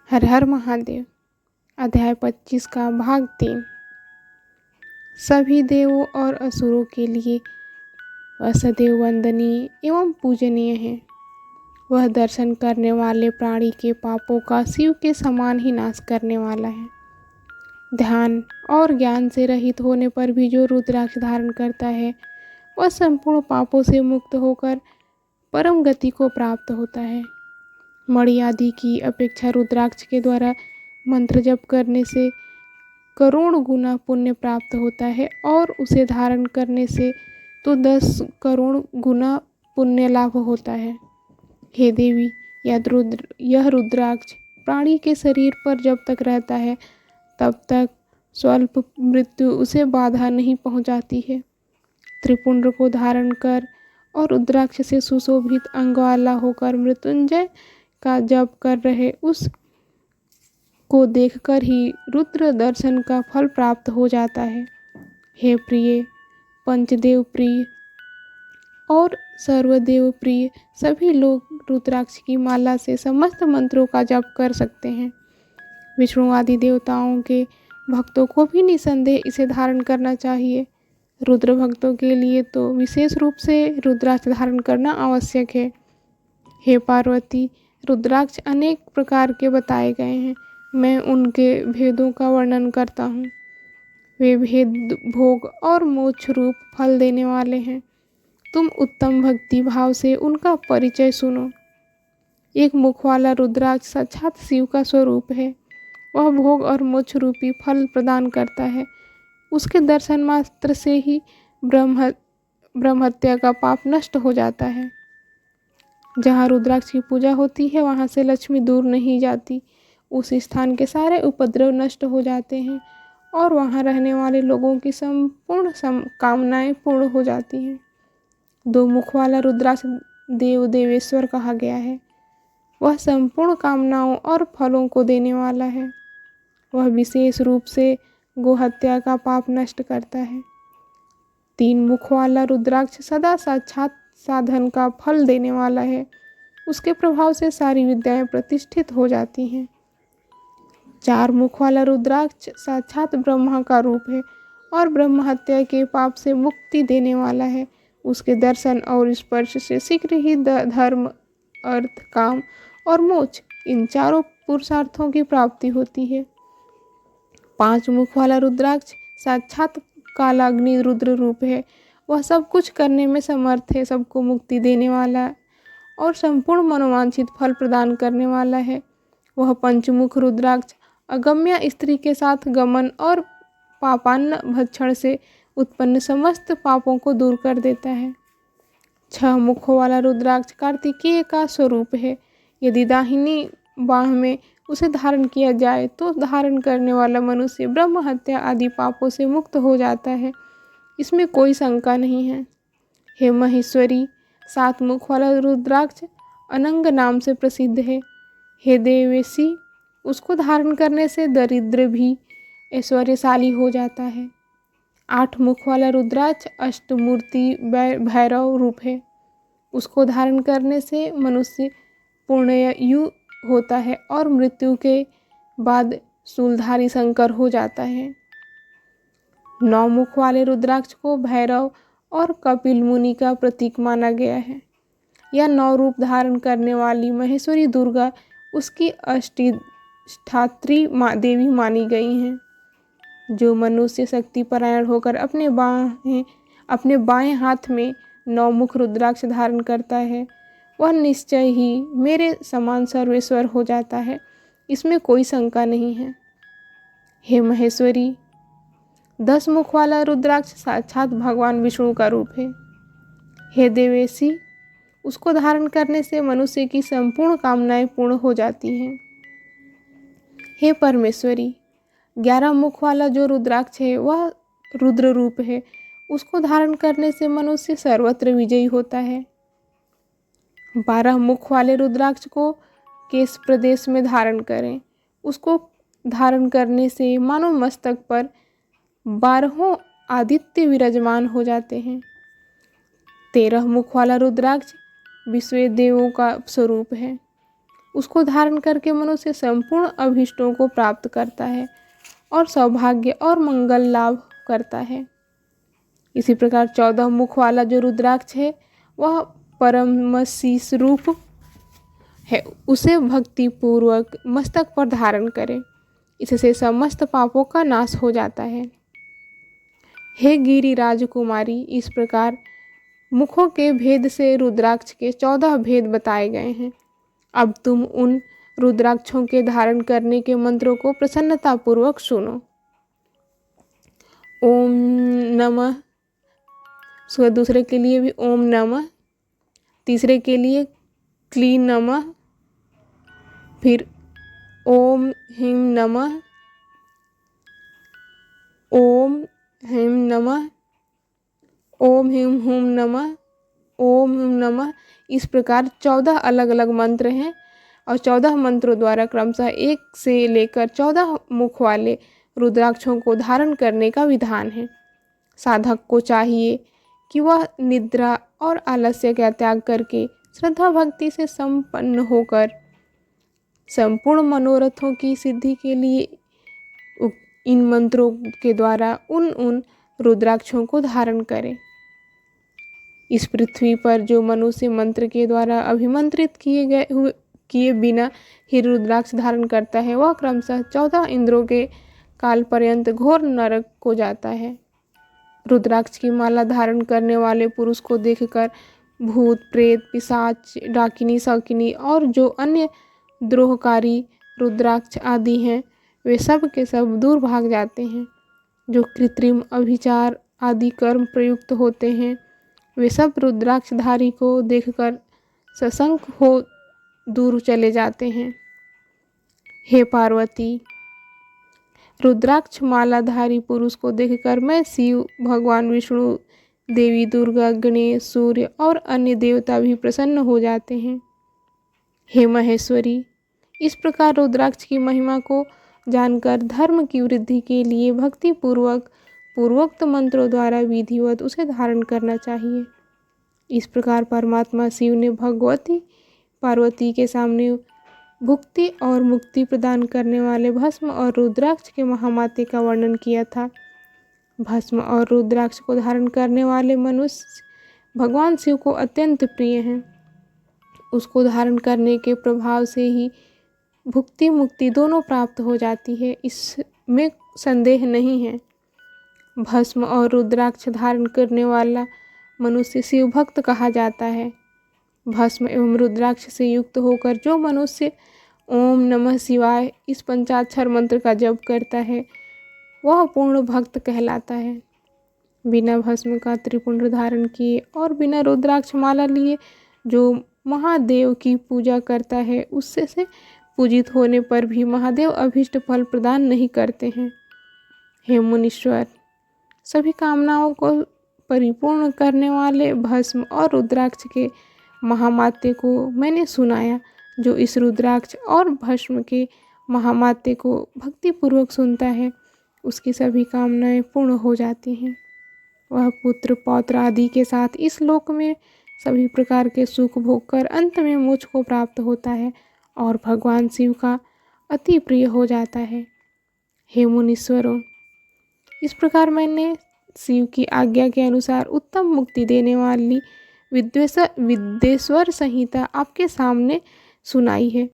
हर हर महादेव। अध्याय 25 का भाग 3। सभी देवों और असुरों के लिए वह सदैव वंदनीय एवं पूजनीय है। वह दर्शन करने वाले प्राणी के पापों का शिव के समान ही नाश करने वाला है। ध्यान और ज्ञान से रहित होने पर भी जो रुद्राक्ष धारण करता है वह संपूर्ण पापों से मुक्त होकर परम गति को प्राप्त होता है। मणि आदि की अपेक्षा रुद्राक्ष के द्वारा मंत्र जप करने से करोड़ गुना पुण्य प्राप्त होता है और उसे धारण करने से तो 10 करोड़ गुना पुण्य लाभ होता है। हे देवी, यह रुद्राक्ष प्राणी के शरीर पर जब तक रहता है तब तक स्वल्प मृत्यु उसे बाधा नहीं पहुंचाती है। त्रिपुंड को धारण कर और रुद्राक्ष से सुशोभित अंग वाला होकर मृत्युंजय का जप कर रहे उस को देखकर ही रुद्र दर्शन का फल प्राप्त हो जाता है। हे प्रिय, पंचदेव प्रिय और सर्वदेव प्रिय सभी लोग रुद्राक्ष की माला से समस्त मंत्रों का जप कर सकते हैं। विष्णु आदि देवताओं के भक्तों को भी निसंदेह इसे धारण करना चाहिए। रुद्र भक्तों के लिए तो विशेष रूप से रुद्राक्ष धारण करना आवश्यक है। हे पार्वती, रुद्राक्ष अनेक प्रकार के बताए गए हैं। मैं उनके भेदों का वर्णन करता हूँ। वे भेद भोग और मोक्ष रूप फल देने वाले हैं। तुम उत्तम भक्ति भाव से उनका परिचय सुनो। एक मुख वाला रुद्राक्ष साक्षात शिव का स्वरूप है। वह भोग और मोक्ष रूपी फल प्रदान करता है। उसके दर्शन मात्र से ही ब्रह्महत्या का पाप नष्ट हो जाता है। जहाँ रुद्राक्ष की पूजा होती है वहाँ से लक्ष्मी दूर नहीं जाती। उस स्थान के सारे उपद्रव नष्ट हो जाते हैं और वहाँ रहने वाले लोगों की संपूर्ण कामनाएं पूर्ण हो जाती हैं। 2 मुख वाला रुद्राक्ष देव देवेश्वर कहा गया है। वह संपूर्ण कामनाओं और फलों को देने वाला है। वह विशेष रूप से गोहत्या का पाप नष्ट करता है। 3 मुख वाला रुद्राक्ष सदा साक्षात साधन का फल देने वाला है। उसके प्रभाव से सारी विद्याएं प्रतिष्ठित हो जाती हैं। 4 मुख वाला रुद्राक्ष साक्षात ब्रह्मा का रूप है और ब्रह्म हत्या के पाप से मुक्ति देने वाला है। उसके दर्शन और स्पर्श से शीघ्र ही धर्म, अर्थ, काम और मोक्ष इन चारों पुरुषार्थों की प्राप्ति होती है। 5 मुख वाला रुद्राक्ष साक्षात कालाग्नि रुद्र रूप है। वह सब कुछ करने में समर्थ है, सबको मुक्ति देने वाला और संपूर्ण मनोवांछित फल प्रदान करने वाला है। वह पंचमुख रुद्राक्ष अगम्य स्त्री के साथ गमन और पापान्न भक्षण से उत्पन्न समस्त पापों को दूर कर देता है। 6 मुखों वाला रुद्राक्ष कार्तिकेय का स्वरूप है। यदि दाहिनी बाह में उसे धारण किया जाए तो धारण करने वाला मनुष्य ब्रह्म हत्या आदि पापों से मुक्त हो जाता है। इसमें कोई शंका नहीं है। हे महेश्वरी, 7 मुख वाला रुद्राक्ष अनंग नाम से प्रसिद्ध है। हे देवेशी, उसको धारण करने से दरिद्र भी ऐश्वर्यशाली हो जाता है। 8 मुख वाला रुद्राक्ष अष्टमूर्ति भैरव रूप है। उसको धारण करने से मनुष्य पुण्यायु होता है और मृत्यु के बाद शूलधारी शंकर हो जाता है। 9 मुख वाले रुद्राक्ष को भैरव और कपिल मुनि का प्रतीक माना गया है। यह 9 रूप धारण करने वाली महेश्वरी दुर्गा उसकी अष्टात्री देवी मानी गई हैं। जो मनुष्य शक्ति परायण होकर अपने बाएं हाथ में 9 मुख रुद्राक्ष धारण करता है वह निश्चय ही मेरे समान सर्वेश्वर हो जाता है। इसमें कोई शंका नहीं है। हे महेश्वरी, 10 मुख वाला रुद्राक्ष साक्षात भगवान विष्णु का रूप है। हे देवेशी, उसको धारण करने से मनुष्य की संपूर्ण कामनाएं पूर्ण हो जाती हैं। हे परमेश्वरी, 11 मुख वाला जो रुद्राक्ष है वह रुद्र रूप है। उसको धारण करने से मनुष्य सर्वत्र विजयी होता है। 12 मुख वाले रुद्राक्ष को केश प्रदेश में धारण करें। उसको धारण करने से मानो मस्तक पर 12 आदित्य विराजमान हो जाते हैं। 13 मुख वाला रुद्राक्ष विश्व देवों का स्वरूप है। उसको धारण करके मनुष्य संपूर्ण अभीष्टों को प्राप्त करता है और सौभाग्य और मंगल लाभ करता है। इसी प्रकार 14 मुख वाला जो रुद्राक्ष है वह परम शीश रूप है, उसे भक्ति पूर्वक मस्तक पर धारण करें, इससे समस्त पापों का नाश हो जाता है। हे गिरि राजकुमारी, इस प्रकार मुखों के भेद से रुद्राक्ष के 14 भेद बताए गए हैं। अब तुम उन रुद्राक्षों के धारण करने के मंत्रों को प्रसन्नता पूर्वक सुनो। ओम नमः, दूसरे के लिए भी ओम नमः, तीसरे के लिए क्लीं नमः, फिर ओम ह्रीं नमः, ओम ह्रीं नमः, ओम ह्रीं हूं नमः, ओम ह्रीं नमः। इस प्रकार 14 अलग अलग मंत्र हैं और 14 मंत्रों द्वारा क्रमशः 1 से लेकर 14 मुख वाले रुद्राक्षों को धारण करने का विधान है। साधक को चाहिए कि वह निद्रा और आलस्य का त्याग करके श्रद्धा भक्ति से संपन्न होकर संपूर्ण मनोरथों की सिद्धि के लिए इन मंत्रों के द्वारा उन रुद्राक्षों को धारण करें। इस पृथ्वी पर जो मनुष्य मंत्र के द्वारा अभिमंत्रित किए बिना ही रुद्राक्ष धारण करता है वह क्रमशः 14 इंद्रों के काल पर्यंत घोर नरक को जाता है। रुद्राक्ष की माला धारण करने वाले पुरुष को देखकर भूत प्रेत पिशाच डाकिनी शकिनी और जो अन्य द्रोहकारी रुद्राक्ष आदि हैं वे सब के सब दूर भाग जाते हैं। जो कृत्रिम अभिचार आदि कर्म प्रयुक्त होते हैं वे सब रुद्राक्षधारी को देखकर सशंक हो दूर चले जाते हैं। हे पार्वती, रुद्राक्ष मालाधारी पुरुष को देखकर मैं शिव, भगवान विष्णु, देवी दुर्गा, गणेश, सूर्य और अन्य देवता भी प्रसन्न हो जाते हैं। हे महेश्वरी, इस प्रकार रुद्राक्ष की महिमा को जानकर धर्म की वृद्धि के लिए भक्ति पूर्वक पूर्वोक्त मंत्रों द्वारा विधिवत उसे धारण करना चाहिए। इस प्रकार परमात्मा शिव ने भगवती पार्वती के सामने भुक्ति और मुक्ति प्रदान करने वाले भस्म और रुद्राक्ष के महामाते का वर्णन किया था। भस्म और रुद्राक्ष को धारण करने वाले मनुष्य भगवान शिव को अत्यंत प्रिय हैं। उसको धारण करने के प्रभाव से ही भुक्ति मुक्ति दोनों प्राप्त हो जाती है, इसमें संदेह नहीं है। भस्म और रुद्राक्ष धारण करने वाला मनुष्य शिव भक्त कहा जाता है। भस्म एवं रुद्राक्ष से युक्त होकर जो मनुष्य ओम नमः शिवाय इस पंचाक्षर मंत्र का जप करता है वह पूर्ण भक्त कहलाता है। बिना भस्म का त्रिपुंड धारण किए और बिना रुद्राक्ष माला लिए जो महादेव की पूजा करता है उससे से पूजित होने पर भी महादेव अभीष्ट फल प्रदान नहीं करते हैं। हे मुनीश्वर, सभी कामनाओं को परिपूर्ण करने वाले भस्म और रुद्राक्ष के महामाते को मैंने सुनाया। जो इस रुद्राक्ष और भस्म के महामाते को भक्तिपूर्वक सुनता है उसकी सभी कामनाएं पूर्ण हो जाती हैं। वह पुत्र पौत्र आदि के साथ इस लोक में सभी प्रकार के सुख भोग कर अंत में मोक्ष को प्राप्त होता है और भगवान शिव का अति प्रिय हो जाता है। हे मुनीश्वरों, इस प्रकार मैंने शिव की आज्ञा के अनुसार उत्तम मुक्ति देने वाली विद्वेश्वर संहिता आपके सामने सुनाई है।